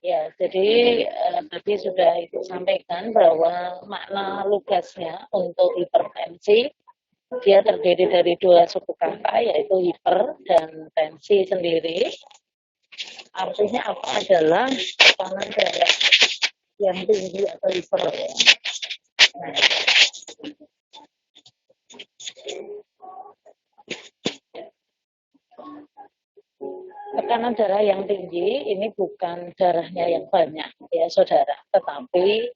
Ya, jadi tadi sudah Ibu sampaikan bahwa makna lugasnya untuk hipertensi, dia terdiri dari dua suku kata, yaitu hiper dan tensi sendiri. Artinya apa adalah tekanan darah yang tinggi atau hiper. Ya. Nah, tekanan darah yang tinggi ini bukan darahnya yang banyak, ya saudara, tetapi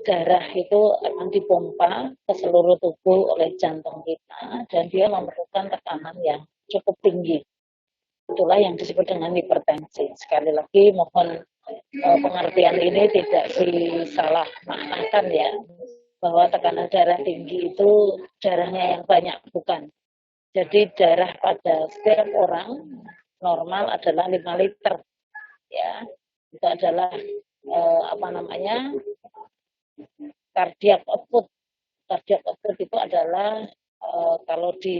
darah itu akan dipompa ke seluruh tubuh oleh jantung kita dan dia memerlukan tekanan yang cukup tinggi. Itulah yang disebut dengan hipertensi. Sekali lagi mohon pengertian ini tidak disalah maknakan ya, bahwa tekanan darah tinggi itu darahnya yang banyak, bukan. Jadi darah pada setiap orang normal adalah 5 liter ya. Itu adalah apa namanya? Cardiac output. Cardiac output itu adalah kalau di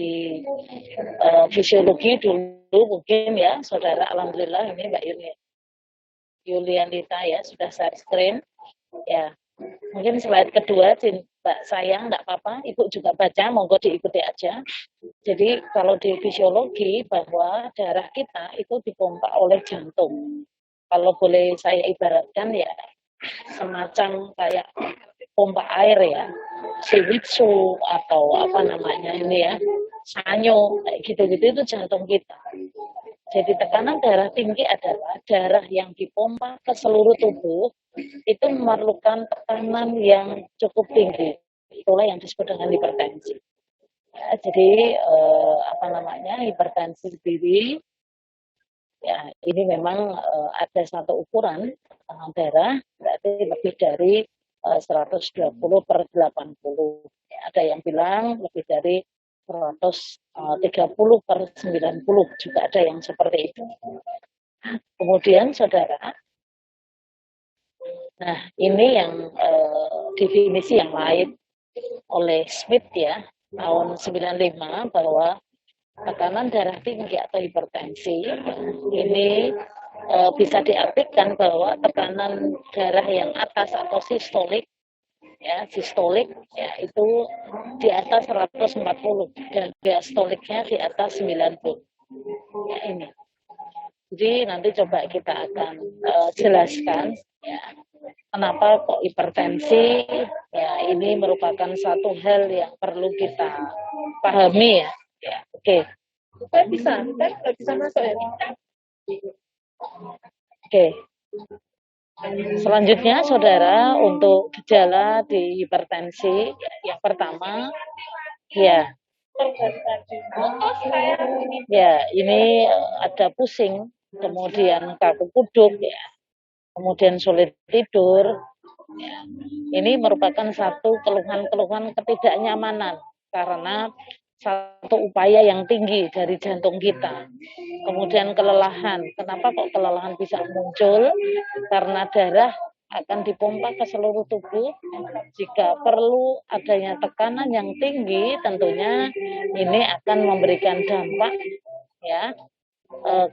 fisiologi dulu mungkin ya, saudara, alhamdulillah ini Mbak Yulianita ya sudah saya screen ya. Mungkin slide kedua, Mbak sayang nggak apa-apa, Ibu juga baca, monggo diikuti aja. Jadi kalau di fisiologi bahwa darah kita itu dipompa oleh jantung. Kalau boleh saya ibaratkan ya semacam kayak pompa air ya, Shihitsu atau apa namanya ini ya, sanyo kayak gitu-gitu, itu jantung kita. Jadi tekanan darah tinggi adalah darah yang dipompa ke seluruh tubuh itu memerlukan tekanan yang cukup tinggi. Itulah yang disebut dengan hipertensi. Ya, jadi apa namanya, hipertensi sendiri ya ini memang ada satu ukuran tekanan darah berarti lebih dari 120 per 80. Ya, ada yang bilang lebih dari 130 per 90, juga ada yang seperti itu. Kemudian saudara, nah ini yang definisi yang lain oleh Smith ya tahun 95, bahwa tekanan darah tinggi atau hipertensi ini bisa diartikan bahwa tekanan darah yang atas atau sistolik ya itu di atas 140 dan diastoliknya di atas 90. Ya ini. Jadi nanti coba kita akan jelaskan ya kenapa kok hipertensi ya ini merupakan satu hal yang perlu kita pahami ya. Ya, oke. Bisa masuk ya. Oke. Selanjutnya, saudara, untuk gejala di hipertensi, yang pertama, ya, ya, ini ada pusing, kemudian kaku kuduk, ya, kemudian sulit tidur. Ya. Ini merupakan satu keluhan-keluhan ketidaknyamanan karena satu upaya yang tinggi dari jantung kita. Kemudian kelelahan. Kenapa kok kelelahan bisa muncul? Karena darah akan dipompa ke seluruh tubuh. Jika perlu adanya tekanan yang tinggi, tentunya ini akan memberikan dampak ya.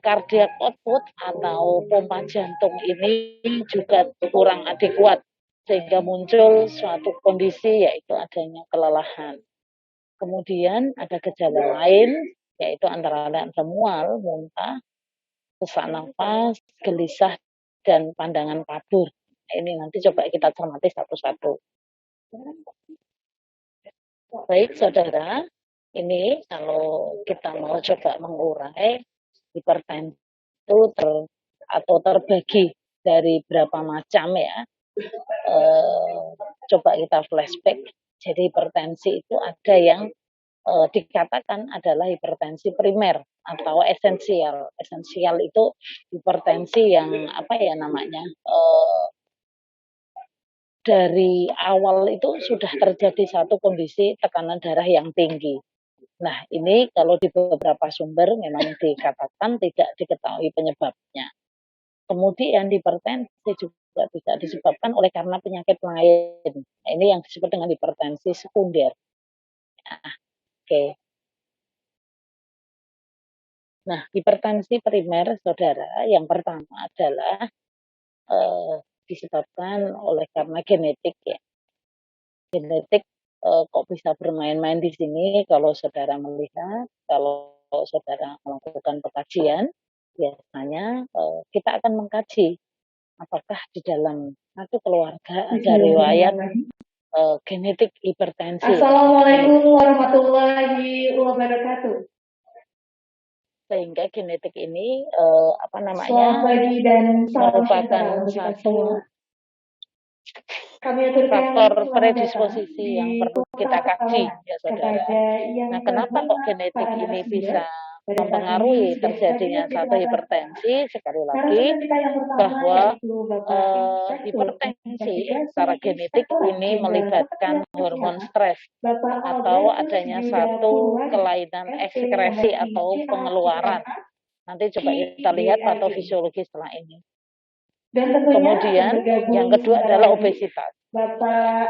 Cardiac output atau pompa jantung ini juga kurang adekuat sehingga muncul suatu kondisi yaitu adanya kelelahan. Kemudian ada gejala lain yaitu antara lain ada mual, muntah, sesak nafas, gelisah, dan pandangan kabur. Ini nanti coba kita cermati satu-satu. Baik, saudara, ini kalau kita mau coba mengurai hipertensi itu atau terbagi dari berapa macam ya. Coba kita flashback. Jadi hipertensi itu ada yang dikatakan adalah hipertensi primer atau esensial. Esensial itu hipertensi yang apa ya namanya, dari awal itu sudah terjadi satu kondisi tekanan darah yang tinggi. Nah, ini kalau di beberapa sumber memang dikatakan tidak diketahui penyebabnya. Kemudian hipertensi juga bisa disebabkan oleh karena penyakit lain. Nah, ini yang disebut dengan hipertensi sekunder. Nah, oke. Nah, hipertensi primer, saudara, yang pertama adalah disebabkan oleh karena genetik ya. Genetik kok bisa bermain-main di sini kalau saudara melihat, kalau saudara melakukan pengkajian, biasanya kita akan mengkaji apakah di dalam satu keluarga ada riwayat genetik hipertensi. Assalamualaikum warahmatullahi wabarakatuh. Sehingga genetik ini Selamat pagi dan merupakan satu faktor predisposisi yang perlu kita kaji ya saudara. Nah, kenapa kok genetik ini bisa mempengaruhi terjadinya satu hipertensi? Sekali lagi bahwa hipertensi secara genetik ini melibatkan hormon stres atau adanya satu kelainan ekskresi atau pengeluaran. Nanti coba kita lihat patofisiologi setelah ini. Kemudian yang kedua adalah obesitas.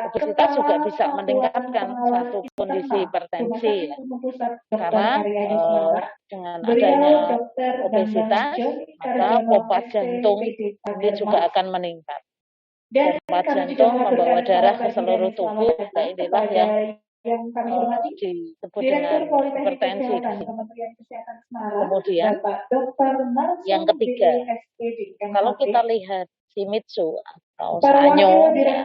Obesitas juga bisa meningkatkan satu kondisi hipertensi ya. Karena dengan adanya obesitas maka pompa jantung ini juga akan meningkat. Pompa jantung membawa darah ke seluruh tubuh, nah inilah yang disebut dengan hipertensi. Kemudian yang ketiga, kalau kita lihat Shimizu atau Sanyo ya,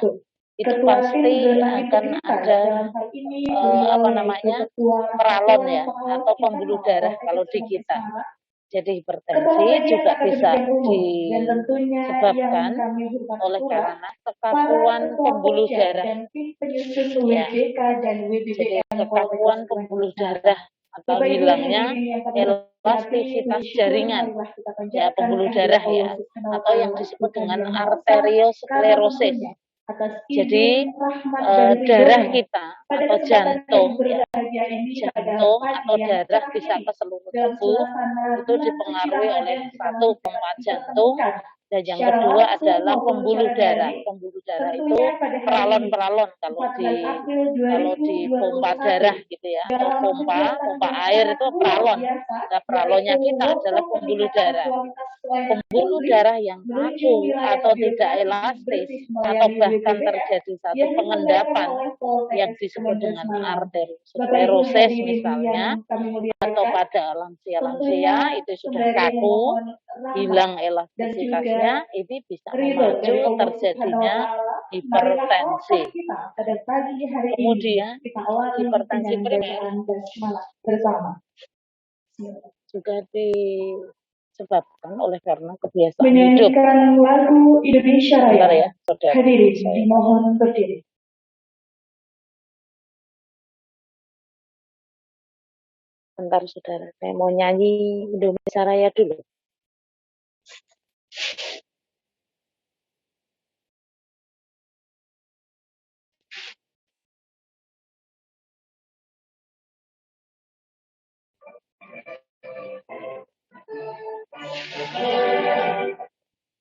itu pasti akan ada peralon ya atau pembuluh darah kalau di kita. Jadi hipertensi juga bisa disebabkan oleh karena kekakuan pembuluh darah. Ya. Jadi kekakuan pembuluh darah atau hilangnya elastisitas jaringan ya pembuluh darah ya atau yang disebut dengan arteriosklerosis. Jadi darah kita atau jantung ya, jantung atau darah bisa ke seluruh tubuh itu dipengaruhi oleh satu pompa jantung dan yang kedua adalah pembuluh darah. Pembuluh darah itu peralon-peralon kalau di pompa darah gitu ya atau pompa air itu peralon. Nah, peralonnya kita adalah pembuluh darah. Pembuluh darah yang kaku atau tidak elastis atau bahkan terjadi satu pengendapan yang disebut dengan arteriosklerosis misalnya atau pada lansia-lansia itu sudah kaku, hilang elastisitasnya, ini bisa memacu terjadinya hipertensi. Kemudian hipertensi primer juga disebabkan oleh karena kebiasaan hidup. Lagu Indonesia Raya. Ya, saudara. Hadirin dimohon berdiri. Bentar saudara, saya mau nyanyi Indonesia Raya dulu.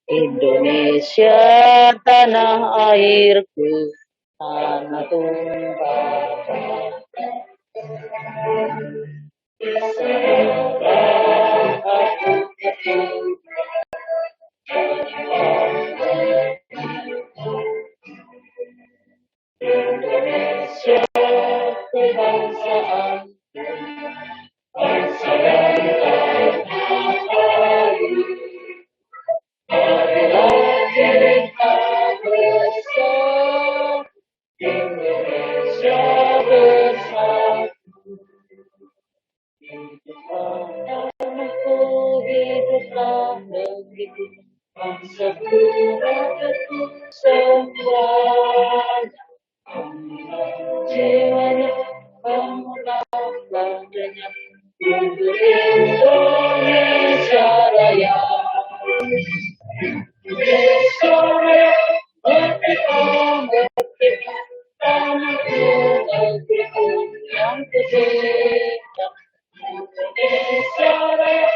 Indonesia tanah airku, tanah tumpah. Indonesia kebangsaan, bangsa dan tanah air. Marilah kita bersatu, Indonesia bersatu. Hiduplah tanahku, hiduplah negeriku, bangsaku, rakyatku semuanya. Jiwanya, bangunlah badannya, untuk Indonesia Raya. Indonesia Raya, merdeka, merdeka, tanahku, negeriku yang merdeka. Indonesia Raya,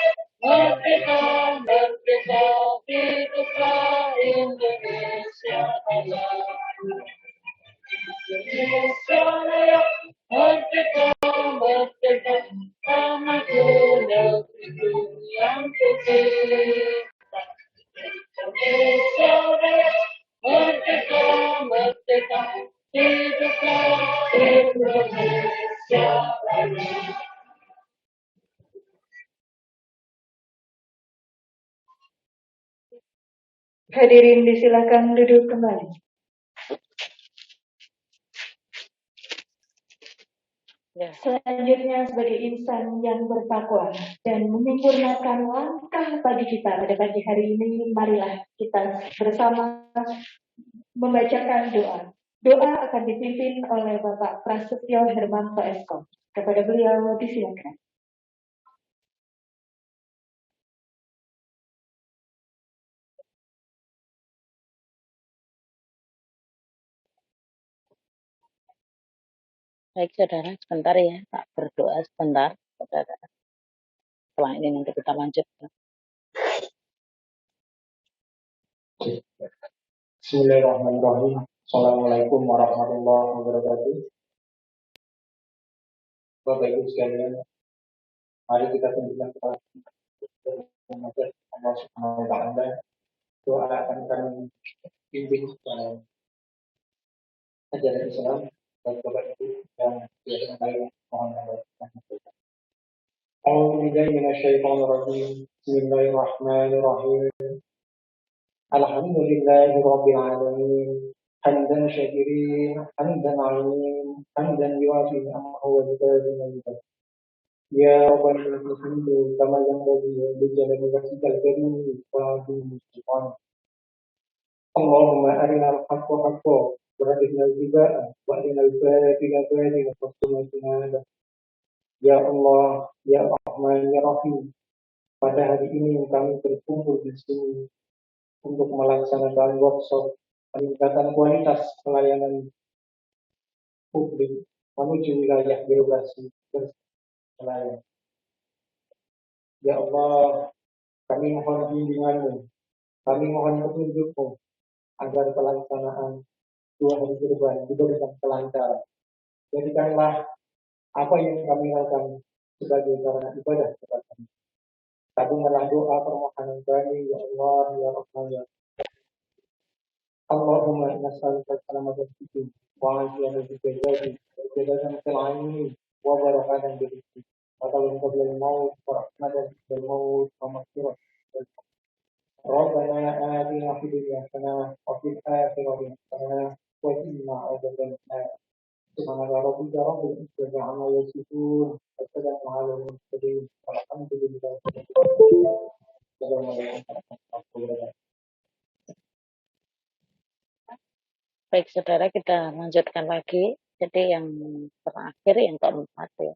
merdeka, merdeka, hiduplah Indonesia Raya. Indonesia Raya, merdeka, merdeka, tanahku, negeriku yang merdeka. Indonesia Merdeka, merdeka, hiduplah Indonesia Raya. Hadirin disilakan duduk kembali. Ya. Selanjutnya sebagai insan yang bertakwa dan menyempurnakan langkah pagi kita pada pagi hari ini, marilah kita bersama membacakan doa. Doa akan dipimpin oleh Bapak Prasetyo Hermanto Eskom. Kepada beliau disilakan. Baik saudara, sebentar ya, tak berdoa sebentar, saudara. Setelah ini nanti kita lanjutkan. Bismillahirrahmanirrahim. Assalamualaikum warahmatullahi wabarakatuh. Bapak Ibu sekalian, mari kita tunjukkan kepada Allah Subhanahu wa Ta'ala. Doa akan kami pimpin dalam ajaran Islam dan Bapak Ibu yang lain mohon berkenan. A'udzu billahi minasyaitonir rajim. Bismillahirrahmanirrahim. Alhamdulillahi rabbil alamin. Hamdan syakirin, hamdan alim, hamdan yuafi ni'amahu wa yukafi majidah. Ya Rabbana lakal hamdu kama yanbaghi li jalali wajhikal karim wa azimi mulkika. Allahumma arinal haqqa haqqan wa arina al-batila wa arinal batila batilan warzuqna ijtinabah. Ya Allah, ya Rahman, ya Rahim. Pada hari ini kami berkumpul di sini untuk melaksanakan workshop peningkatan kualitas pelayanan publik menuju wilayah birokrasi berkelanjutan. Ya Allah, kami mohon bimbingan-Mu, kami mohon petunjuk-Mu agar pelaksanaan 2 hari ke depan diberikan kelancaran. Jadikanlah apa yang kami lakukan sebagai sarana ibadah kepada-Mu. Tabungkanlah doa permohonan kami, ya Allah, ya Rahman, ya Allahumma nas'aluka salamatan fid wa afiyatan fid jasadi wa hidayatan fil 'ilmi wa barakatan fil rizqi wa tawfiqan qabla al-maut wa rahmatan fil maut wa maghfiratan. Rabbana atina fid dunya hasanah wa fil akhirati hasanah wa qina adzaban nar. Subhana rabbika rabbil izzati 'amma yasifun wa salamun 'alal mursalin walhamdulillahi rabbil alamin. Assalamualaikum warahmatullahi wabarakatuh. Baik saudara, kita lanjutkan lagi. Jadi yang terakhir, yang keempat ya,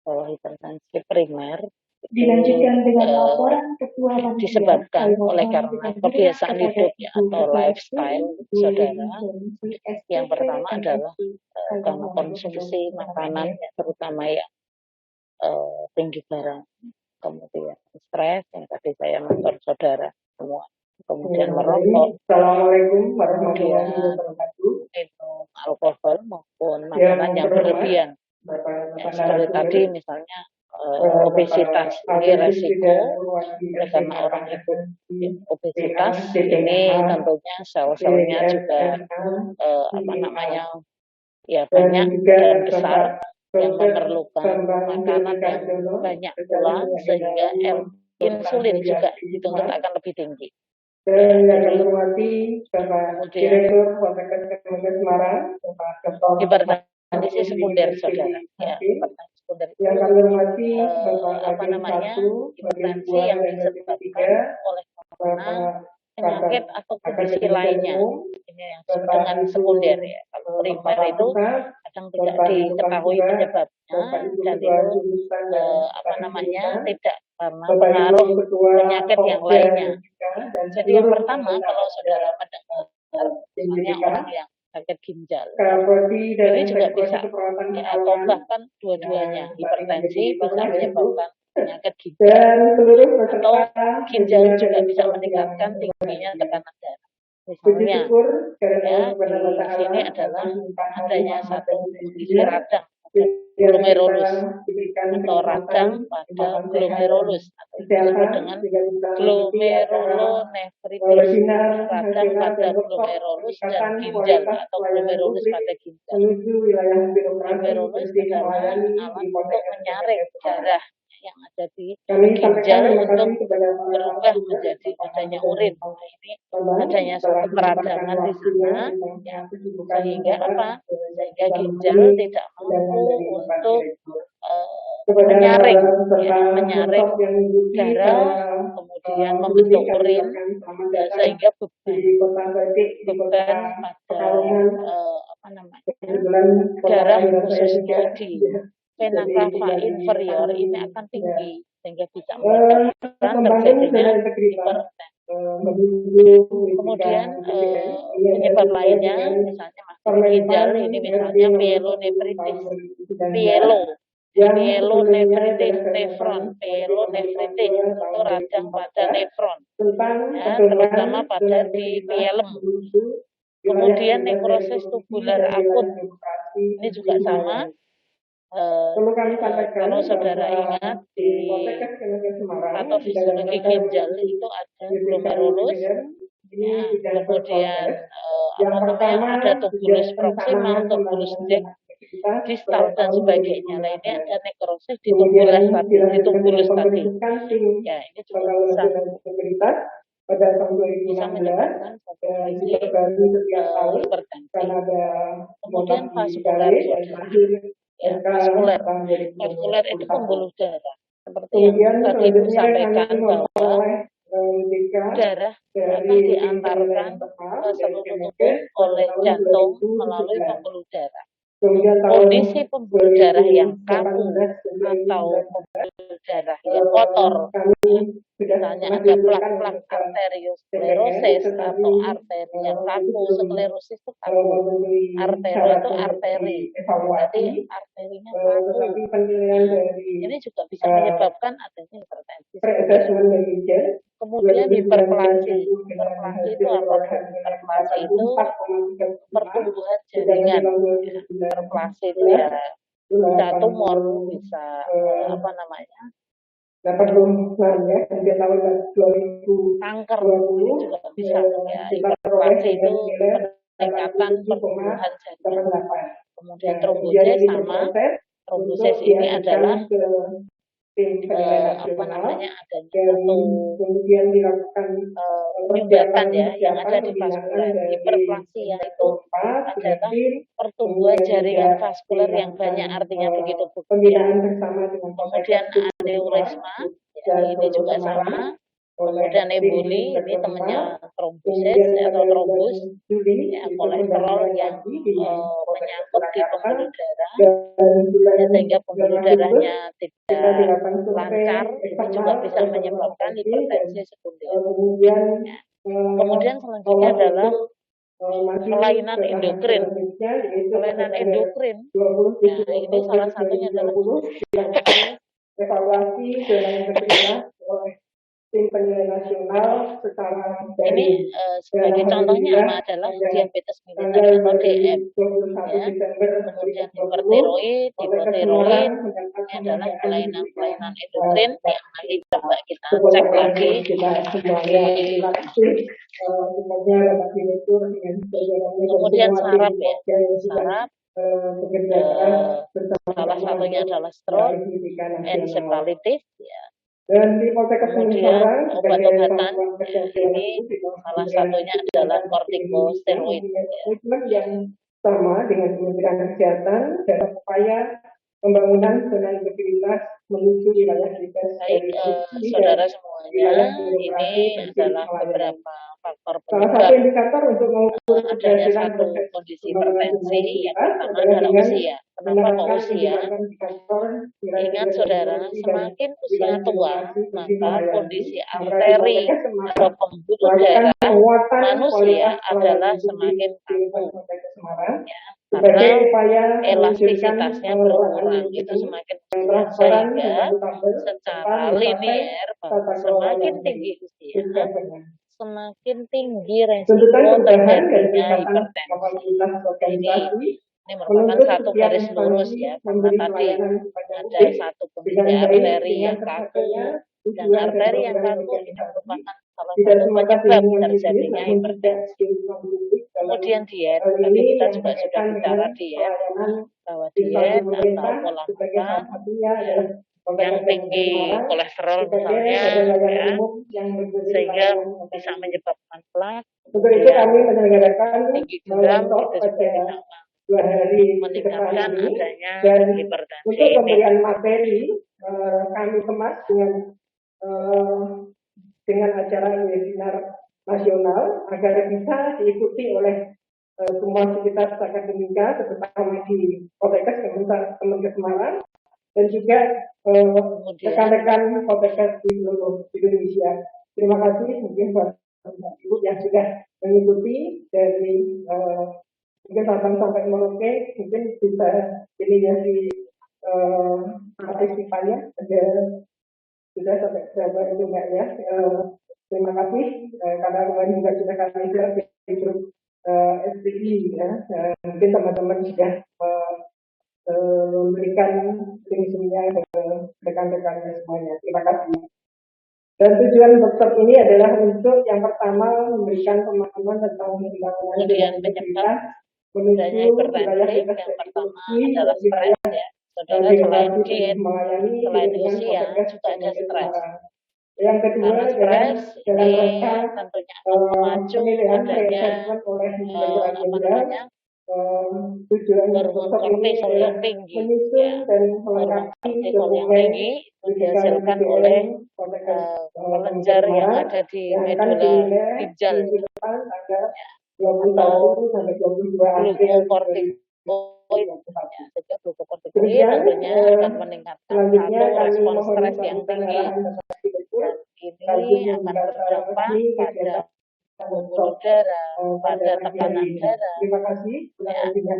bahwa hipertensi primer Dilanjutkan dengan laporan Ketua Panitia disebabkan oleh karena kebiasaan hidup ya, atau lifestyle saudara. Yang pertama adalah karena konsumsi makanan ya, terutama yang tinggi garam, kemudian stres yang tadi saya mentor saudara semua, kemudian merokok, Assalamualaikum warahmatullahi kemudian wabarakatuh. minum alkohol maupun makanan yang berlebihan. Ya, seperti tadi misalnya obesitas ini resiko oleh karena orang itu obesitas ini tentunya sel-selnya juga ya banyak dan besar yang memerlukan makanan yang banyak pula sehingga insulin juga dituntut akan lebih tinggi. Dan yang kami hormati Bapak Direktur Wamenkes Semarang, Bapak Dr. Hipertensi sekunder saudara. Ya, hipertensi sekunder itu hipertensi yang disebabkan oleh karena penyakit atau kondisi lainnya. Ini yang disebut dengan sekunder ya. Kalau primer itu kadang tidak diketahui penyebabnya dan itu tidak karena pengaruh penyakit yang lainnya. Jadi yang pertama kalau saudara mendengar misalnya orang yang sakit ginjal, ini juga bisa ya, atau bahkan dua-duanya hipertensi bisa menyebabkan penyakit ginjal atau ginjal juga bisa meningkatkan tingginya tekanan darah. Misalnya ya, di sini adalah adanya satu kondisi radang glomerulus atau radang pada glomerulus atau disebut dengan glomerulonefritis, radang pada glomerulus dan ginjal atau glomerulus pada ginjal. Glomerulus adalah alat untuk menyaring darah yang ada di ginjal untuk berubah menjadi adanya urin. Nah, ini adanya satu peradangan di sana, ya, sehingga apa? Sehingga ginjal tidak mampu untuk menyaring darah, kemudian membentuk urin, ya, sehingga beban pada darah khususnya di vena cava inferior ini akan tinggi sehingga bisa menyebabkan terjadinya hipertensi. Kemudian penyebab lainnya misalnya masuk ginjal ini misalnya pyelonefritis, pyelonefritis itu radang pada nefron, ya, terutama pada di pyelem. Kemudian nekrosis tubular akut ini juga sama. Kalau saudara ingat di patofisiologi ginjal itu ada glomerulus, ya, kemudian ada tubulus proximal, tubulus distal dan sebagainya. Nah, ini ada nekrosis di tubulus tadi. Ya, ini juga bisa menyebabkan hipertensi. Kemudian vaskuler, ya, vaskuler itu pembuluh darah. Seperti yang tadi Ibu sampaikan bahwa darah akan diantarkan ke seluruh tubuh oleh jantung melalui pembuluh darah. Kondisi pembuluh darah yang kaku atau pembuluh darah yang kotor, misalnya ada plak-plak arteriosklerosis atau arteri yang kaku, sklerosis itu kaku, arteri itu arteri, jadi arterinya kaku. Ini juga bisa menyebabkan adanya hipertensi. Kemudian hiperplasi itu apa? Hiperplasi itu pertumbuhan jaringan. Hiperplasi itu ya bisa tumor, bisa kanker juga bisa, ya. Hiperplasi itu peningkatan pertumbuhan jaringan. Kemudian trombosis sama, trombosis ini adalah adanya satu penyumbatan ya yang ada di vaskuler. Hiperplasia itu adalah pertumbuhan jaringan vaskuler yang banyak, artinya begitu berlebihan. Kemudian aneurisma, ya, ini juga sama. Kemudian emboli, ini temannya trombosis atau trombus, ya, kolesterol yang menyangkut di pembuluh darah, ya, sehingga pembuluh darahnya tidak lancar, ini juga bisa menyebabkan hipertensi sekunder. Ya. Kemudian selanjutnya adalah kelainan endokrin. Kelainan endokrin, ya, ini salah satunya adalah evaluasi zona integritas oleh tim penilai nasional secara ini sebagai contohnya adalah diabetes mellitus atau DM, ya. Kemudian hipertiroid ini adalah kelainan endokrin yang nanti coba kita cek lagi. Kemudian saraf, ya, saraf. Salah satunya adalah stroke, encephalitis, ya. Kemudian obat-obatan, ya, ini salah satunya adalah kortikosteroid. Yang sama dengan Kementerian Kesehatan dalam upaya pembangunan zona integritas menuju wilayah bebas. Baik, saudara semuanya, ini adalah beberapa faktor penyebab adanya satu kondisi hipertensi. Yang pertama adalah usia. Kenapa kok usia? Ingat saudara, semakin usia tua, maka kondisi arteri atau pembuluh darah manusia adalah semakin kaku, ya, karena elastisitasnya berkurang, itu semakin berkurang, sehingga secara linier semakin tinggi usia, semakin tinggi resiko terjadinya hipertensi. Ini Ini merupakan satu garis lurus ya, karena tadi ada satu fungsi arteri yang kaku, dan arteri yang kaku ini merupakan salah satu penyebab terjadinya hipertensi. Kemudian diet, tadi kita juga sudah bicara diet, bahwa diet atau pola makan yang tinggi kolesterol misalnya, ya, sehingga bisa menyebabkan plak, tinggi garam itu juga bisa meningkatkan adanya hipertensi. Untuk pemberian materi kami kemas dengan acara webinar nasional agar bisa diikuti oleh semua sivitas akademika terutama di Poltekkes Kemenkes Semarang dan juga rekan-rekan Poltekkes di seluruh Indonesia. Terima kasih mungkin buat Ibu yang sudah mengikuti dari mungkin sampai Merauke, mungkin bisa ini dari partisipannya ada sudah sampai berapa itu enggak ya. Terima kasih karena kemarin juga sudah kami share di grup SPI ya. Mungkin teman-teman sudah memberikan link-linknya ke rekan-rekannya semuanya. Terima kasih. Dan tujuan workshop ini adalah untuk yang pertama memberikan pemahaman tentang kemudian penyebab adanya hipertensi. Yang pertama adalah stres ya. Saudara, selain diet, selain usia, juga ada stres. Yang kedua karena stres ini tentunya akan memacu adanya hormon kortisol yang tinggi, ya. Hormon kortisol yang tinggi dihasilkan oleh kelenjar yang ada di medula ginjal, ya. Atau glukokortikoid, ya. Sehingga glukokortikoid tentunya akan meningkatkan satu respon stres yang tinggi, dan ini akan berdampak pada pembuluh darah, pada tekanan darah. Terima kasih. Ya, adanya.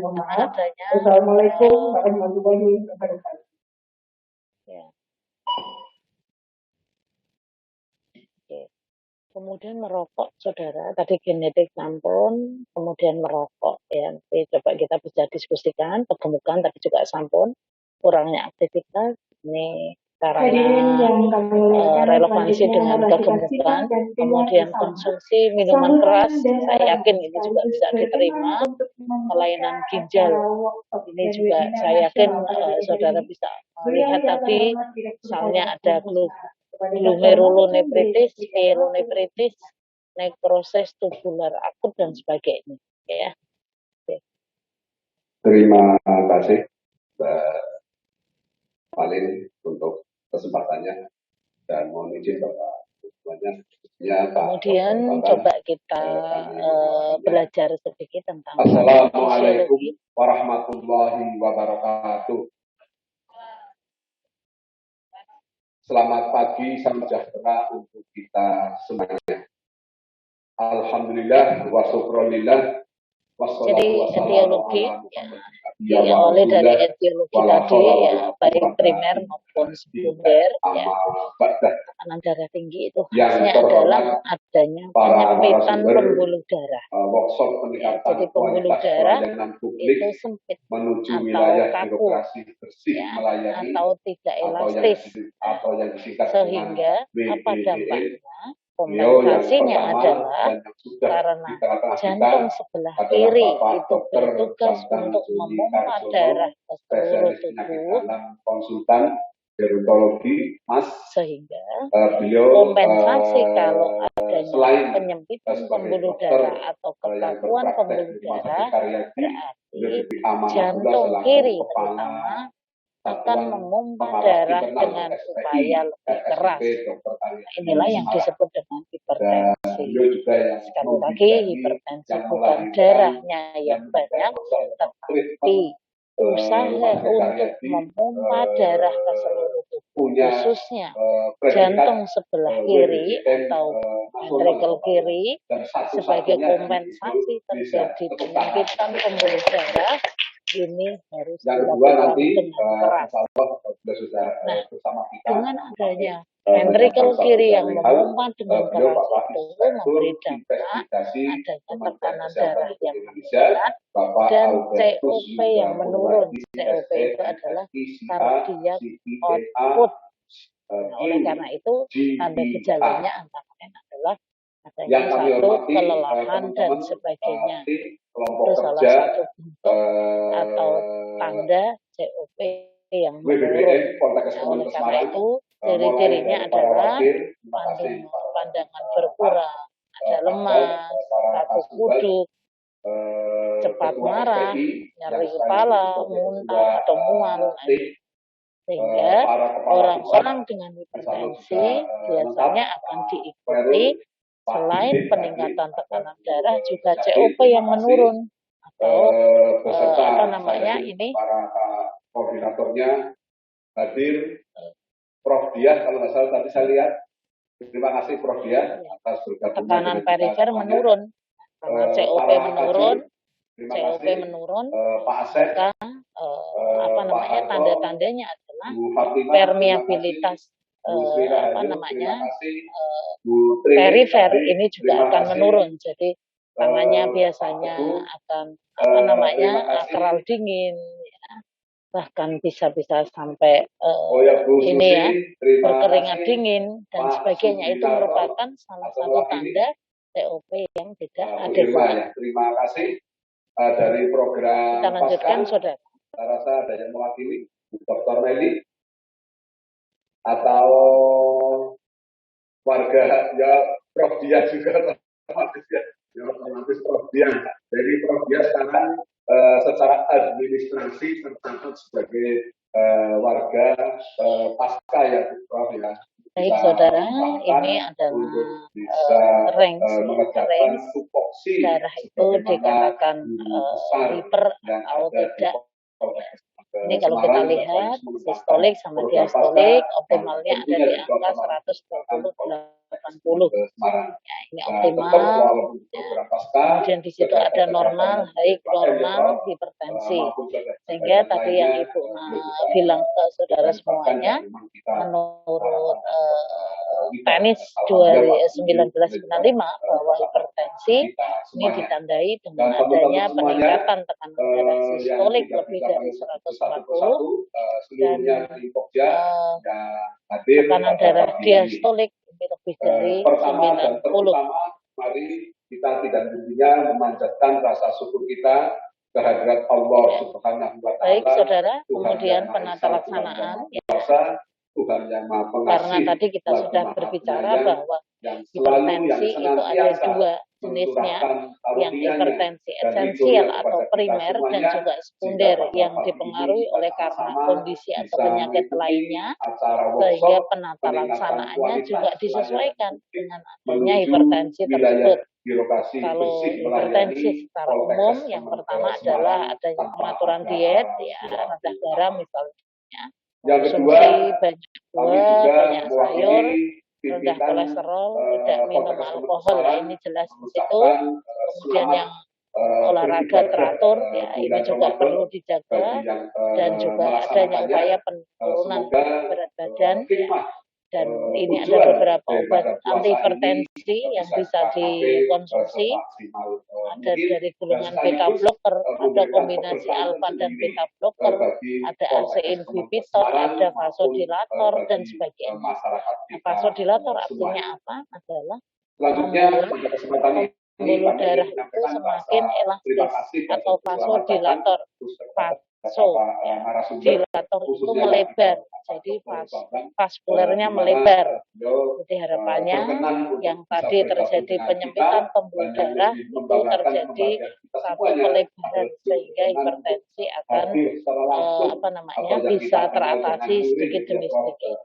Assalamualaikum warahmatullahi wabarakatuh. Ya. Oke. Kemudian merokok, saudara. Tadi genetik sampun, kemudian merokok. Ya, nanti coba kita bisa diskusikan. Kegemukan tadi juga sampun, kurangnya aktivitas. Ini karena relevansi dengan kegemukan, kemudian konsumsi minuman keras, saya yakin ini juga bisa diterima. Kelainan ginjal, ini juga saya yakin saudara bisa melihat tadi, misalnya ada glomerulonefritis, pyelonefritis, nekrosis tubular akut dan sebagainya. Ya. Oke. Terima kasih Mbak Palin untuk kesempatannya dan mohon izin Bapak semuanya. Kemudian coba kita belajar sedikit tentang Assalamualaikum warahmatullahi wabarakatuh. Selamat pagi, salam sejahtera untuk kita semuanya. Alhamdulillah wa syukurillah. Jadi etiologi ya, diawali dari etiologi tadi ya, baik primer maupun sekunder ya. Tekanan darah tinggi itu khasnya adalah adanya penyempitan pembuluh darah. Ya, jadi pembuluh darah itu sempit atau kaku ya, atau tidak elastis. Sehingga apa dampaknya? Kompensasinya adalah karena jantung sebelah kiri itu bertugas untuk memompa darah ke seluruh tubuh, konsultan gerontologi Mas, sehingga kompensasi kalau adanya penyempitan pembuluh darah atau kekakuan pembuluh darah, berarti jantung kiri terutama akan memompa darah dengan upaya lebih keras. Inilah yang disebut dengan hipertensi. Sekali lagi, hipertensi bukan darahnya yang banyak, tetapi usaha untuk memompa darah ke seluruh tubuh, khususnya jantung sebelah kiri atau ventrikel kiri, sebagai kompensasi terjadi penyempitan pembuluh darah, ini harus Yang kedua dilakukan nanti dengan keras. insya Allah bila sudah Nah, bersama kita dengan adanya ventrikel kiri yang memompa dengan beliau keras Bapak itu Inspektur memberi dampak Investigasi adanya Kementerian tekanan Kesehatan darah Republik yang Indonesia meningkat Bapak dan Albertus COP Yuda yang menurun. Purwadi, COP itu adalah SEMSIA, cardiac CPNA, output. Nah, oleh karena itu tanda GPA. gejalanya antara lain adalah adanya Yang kami satu hormati kelelahan dan teman-teman sebagainya. kelompok Itu salah kerja satu bentuk atau tanda COP yang menurun. WBBM Poltekkes Nah, oleh karena Semarang itu mulai ciri-cirinya dari para adalah wakil, terima kasih para pandangan berkurang, ada lemas, para kaku kasubag, kuduk, cepat ketua marah, SPI, nyeri yang kepala, sebagai muntah ketua, atau mual. tim, Sehingga para kepala orang-orang pusat, dengan insya Allah hipertensi juga, biasanya lengkap, akan Pak diikuti Khairul, Pak selain Didin, peningkatan Pak tekanan Didin, darah juga Yakin, COP terima yang kasih. menurun atau Beserta apa namanya saya, ini para koordinatornya hadir, Prof. Diah kalau nggak salah tadi saya lihat. Terima kasih Prof. Diah atas bergabungnya tekanan dengan kita perifer semuanya. menurun karena COP Para menurun, terima COP kasih. menurun, Pak Asep, maka apa Pak namanya Harto, tanda-tandanya adalah Bu Fatimah, permeabilitas Bu Sri apa Rahayu, namanya terima kasih. Bu Tri, perifer tadi, ini juga terima akan kasih. menurun. Jadi tangannya Pak biasanya Teguh, akan apa namanya terima kasih. akral dingin, ya. Bahkan bisa sampai Oh ya Bu ini Susi, ya terima berkeringat kasih. dingin dan Pak sebagainya. Itu Sugiarto, merupakan salah atau satu mewakili. tanda COP yang tidak Bu Irma adekuat. ya, terima kasih. Dari program Kita lanjutkan, Pasca, saudara. saya rasa ada yang mewakili, Bu Dr. Meli, atau warga ya Prof. Dia juga otomatis ya, otomatis Prof. Dia. Jadi Prof. Dia sekarang secara administrasi tercatat sebagai warga pasca ya Prof. Ya. Baik saudara, ini adalah range darah itu dikatakan hiper atau tidak. Ini kalau kita lihat sistolik sama diastolik optimalnya ada di angka 120/80. Ya, ini optimal. Ya. Kemudian di situ ada normal, high, normal, hipertensi. Sehingga tadi yang Ibu bilang ke saudara semuanya, menurut tenis 1995 bahwa hipertensi ini ditandai dengan adanya peningkatan tekanan darah sistolik lebih dari 140 dan tekanan darah diastolik lebih dari 90. Mari kita tidak hentinya memanjatkan rasa syukur kita kehadirat Allah Subhanahu wa Ta'ala. Baik saudara, kemudian penata laksanaan Tuhan yang Maha Pengasih, karena tadi kita sudah berbicara bahwa hipertensi itu ada dua jenisnya, yang hipertensi esensial atau primer dan juga sekunder yang dipengaruhi oleh karena kondisi atau penyakit lainnya, sehingga penata laksanaannya juga disesuaikan dengan adanya hipertensi tersebut. Kalau hipertensi secara umum, yang pertama adalah adanya pengaturan diet, ya rendah garam misalnya, konsumsi banyak buah, banyak sayur, rendah kolesterol, tidak minum alkohol, ya ini jelas di situ. Kemudian yang olahraga teratur, ya ini juga perlu dijaga, dan juga adanya upaya penurunan berat badan, ya. Dan ini ada beberapa obat anti hipertensi yang bisa dikonsumsi, ada dari golongan beta blocker, ada kombinasi alfa dan beta blocker, ada RC inhibitor, ada vasodilator dan sebagainya. Nah, vasodilator artinya apa? Adalah pembuluh darah itu semakin elastis, atau vasodilator. Dilator itu melebar, jadi vaskulernya melebar. Jadi harapannya yang tadi terjadi penyempitan pembuluh darah itu terjadi satu pelebaran, sehingga hipertensi akan bisa teratasi sedikit demi sedikit.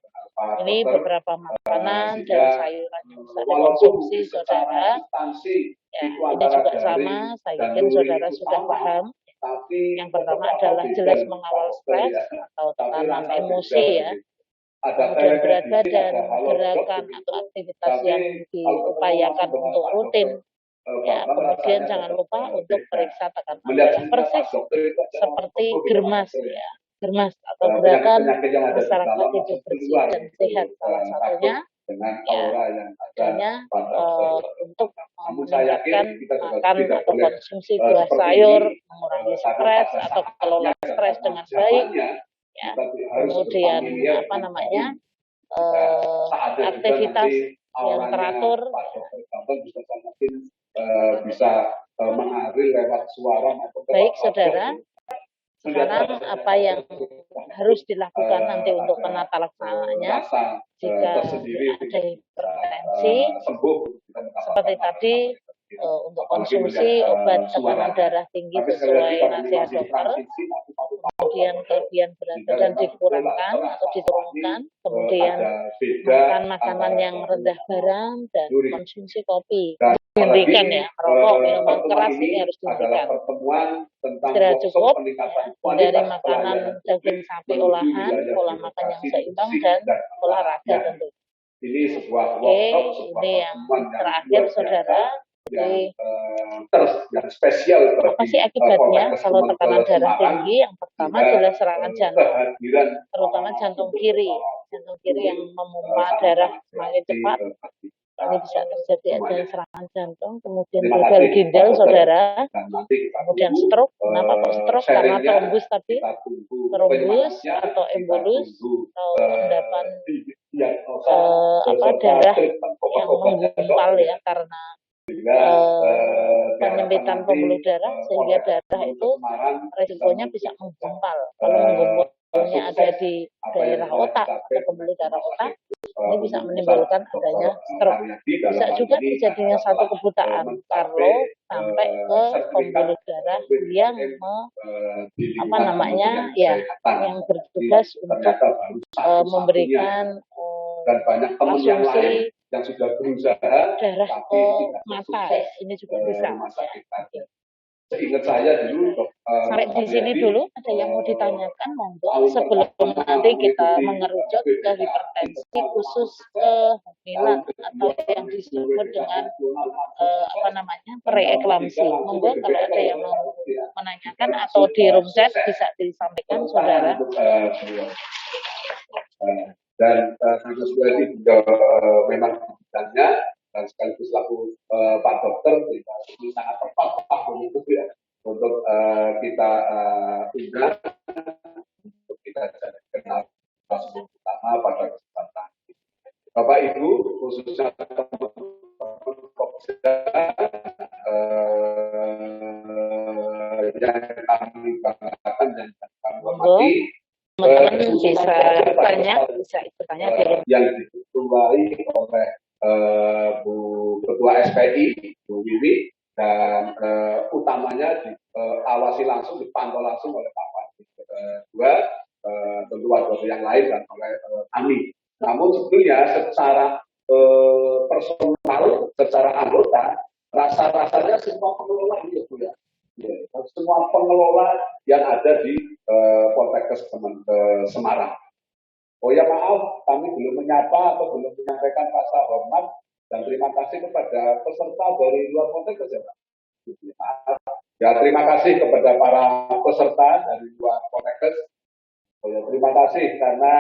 Ini beberapa makanan dan sayuran yang bisa dikonsumsi saudara. Ya, ini juga sama, saya yakin saudara sudah paham. Yang pertama adalah jelas mengawal stres atau tekanan emosi, ya. Kemudian berat badan, gerakan atau aktivitas yang diupayakan untuk rutin, Ya, kemudian jangan lupa untuk periksa tekanan darah persis seperti germas ya, germas atau gerakan masyarakat hidup bersih dan sehat salah satunya ya adanya untuk meningkatkan makan atau konsumsi buah sayur, mengurangi stres atau kelola stres dengan baik ya, kemudian apa namanya aktivitas yang teratur bisa mengalir lewat suara maupun baik saudara. Sekarang apa yang harus dilakukan nanti untuk penata laksananya jika ada hipertensi seperti tadi untuk konsumsi obat tekanan darah tinggi sesuai nasihat dokter, kemudian kelebihan berat badan dikurangkan atau diturunkan, kemudian makan makanan yang rendah garam dan konsumsi kopi dihentikan ya, merokok, minuman keras ini harus dihentikan. Segera cukup ya, dari makanan daging sapi olahan, pola makan yang seimbang dan olahraga tentu. Oke, ini yang terakhir saudara. Jadi, yang spesial apa sih akibatnya kalau tekanan darah tinggi? Yang pertama adalah serangan jantung, terutama jantung kiri yang memompa darah semakin cepat. Ini bisa terjadi ada serangan jantung, kemudian gagal ginjal saudara, kemudian stroke. Kenapa kok stroke? Karena trombus tadi, trombus atau embolus atau endapan darah yang menggumpal ya karena penyempitan pembuluh darah sehingga darah itu resikonya bisa menggumpal. Kalau menggumpalnya ada di daerah otak atau pembuluh darah otak, ini bisa menimbulkan adanya stroke. Bisa juga terjadinya satu kebutaan kalau sampai ke pembuluh darah yang yang bertugas untuk memberikan dan banyak teman yang lain yang sudah berusaha darah ke mata ya, ini juga bisa. Ingat saya dulu sampai di sini dulu ada yang mau ditanyakan monggo sebelum nanti kita mengerucut ke hipertensi khusus kehamilan atau yang disebut dengan preeklamsi. Monggo kalau ada yang mau menanyakan atau di room chat bisa disampaikan saudara. Dan saya Suwadi juga memang bidangnya dan sekaligus selaku Pak Dokter ini sangat tepat tahun itu ya untuk kita undang untuk kita kenal utama pada kesempatan Bapak Ibu khususnya yang kami banggakan dan kami hormati. Teman-teman bisa bertanya yang diketuai oleh Bu Ketua SPI Bu Wiwi dan utamanya diawasi langsung, dipantau langsung oleh Pak Wadi. Dua tentu wakil yang lain dan oleh kami. Namun sebetulnya secara personal, secara anggota, rasa-rasanya semua pengelola ini ya. Semua pengelola yang ada di Poltekkes Semarang. Oh ya maaf, kami belum menyapa atau belum menyampaikan rasa hormat dan terima kasih kepada peserta dari luar Poltekkes ya Pak. Ya terima kasih kepada para peserta dari luar Poltekkes. Oh ya terima kasih karena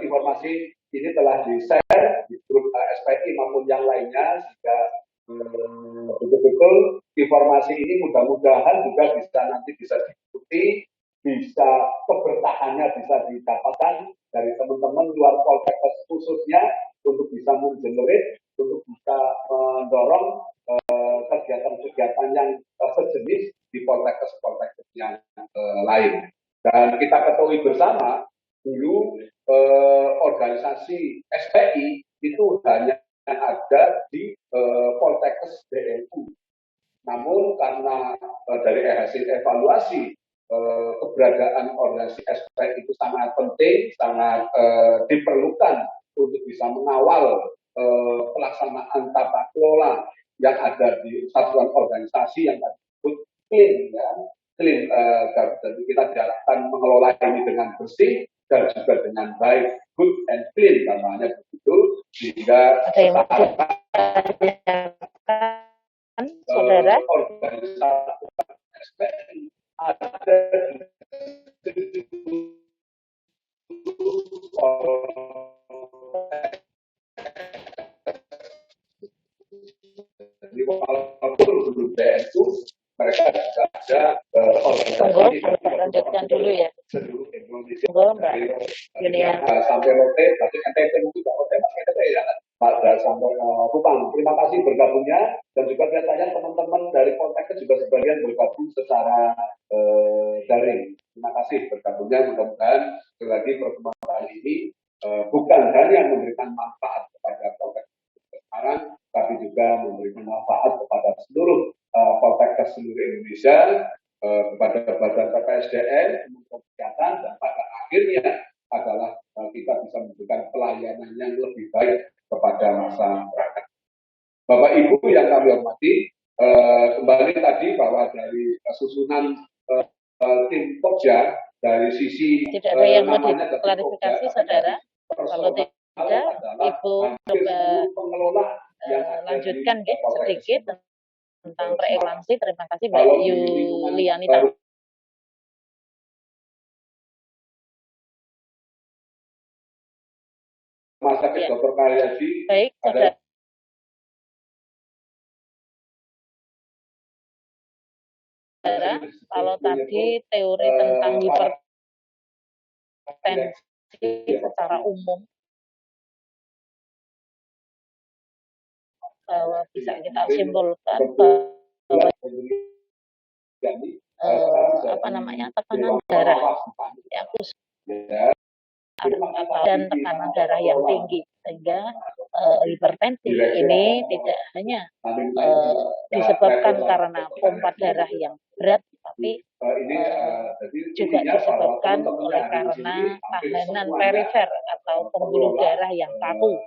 informasi ini telah di-share di grup SPI maupun yang lainnya sehingga betul-betul informasi ini mudah-mudahan juga bisa diikuti, bisa keberkahannya bisa didapatkan dari teman-teman luar Poltekkes khususnya untuk bisa mengenerate, untuk bisa mendorong kegiatan-kegiatan yang sejenis di Poltekkes yang lain. Dan kita ketahui bersama dulu organisasi SPI itu hanya yang ada di Poltekkes BNU. Namun karena dari hasil evaluasi keberadaan organisasi SPI itu sangat penting, sangat diperlukan untuk bisa mengawal pelaksanaan tata kelola yang ada di satuan organisasi yang disebut clean, ya. Clean, dan kita diharapkan mengelola ini dengan bersih dan juga dengan baik, good and clean namanya begitu, sehingga darah. organisasi SPI ada jadi walaupun belum BNU mereka juga ada organisasi lanjutkan dulu ya. seluruh Indonesia Mbak Yunia sampai Rote, berarti NTT juga Rote ya, pada sampai Kupang. Terima kasih bergabungnya dan juga biasanya teman-teman dari Poltek juga sebagian bergabung secara daring. Terima kasih bergabungnya, mudah-mudahan sekali lagi pertemuan kali ini bukan hanya memberikan manfaat kepada Poltek sekarang, tapi juga memberikan manfaat kepada seluruh Poltek seluruh Indonesia, kepada badan PPSDN, Kementerian Kesehatan, dan pada akhirnya adalah kita bisa memberikan pelayanan yang lebih baik kepada masyarakat. Bapak Ibu yang kami hormati, kembali tadi bahwa dari susunan tim Pokja dari sisi tidak ada yang mau diklarifikasi, saudara. Kalau tidak, Ibu coba lanjutkan ya, sedikit tentang preeklamasi. Terima kasih Mbak Yulianita. Rumah Sakit Dr. Karyadi. Baik, saudara. Kalau tadi teori tentang hipertensi secara umum bahwa bisa kita simpulkan bahwa tekanan darah yang khusus dan tekanan darah yang tinggi, sehingga hipertensi ini tidak hanya disebabkan karena pompa darah yang berat, tapi juga disebabkan oleh karena tahanan perifer atau pembuluh darah yang kaku,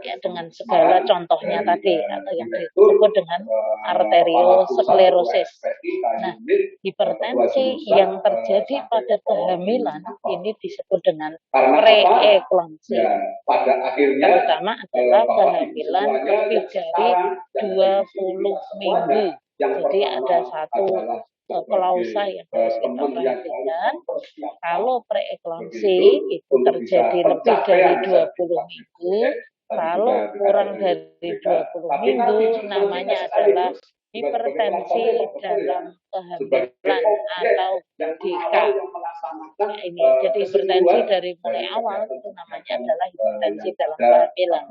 ya, dengan segala contohnya tadi atau yang disebut dengan arteriosklerosis. Nah, hipertensi yang terjadi pada kehamilan ini disebut dengan preeklamsi. Terutama adalah kehamilan lebih dari 20 minggu. Jadi ada satu klausa yang harus kita perhatikan. Kalau preeklamsi itu terjadi lebih dari 20 minggu, kalau kurang dari 20 minggu namanya adalah hipertensi dalam kehamilan atau DK. Ini jadi hipertensi dari mulai awal itu namanya adalah hipertensi dalam kehamilan.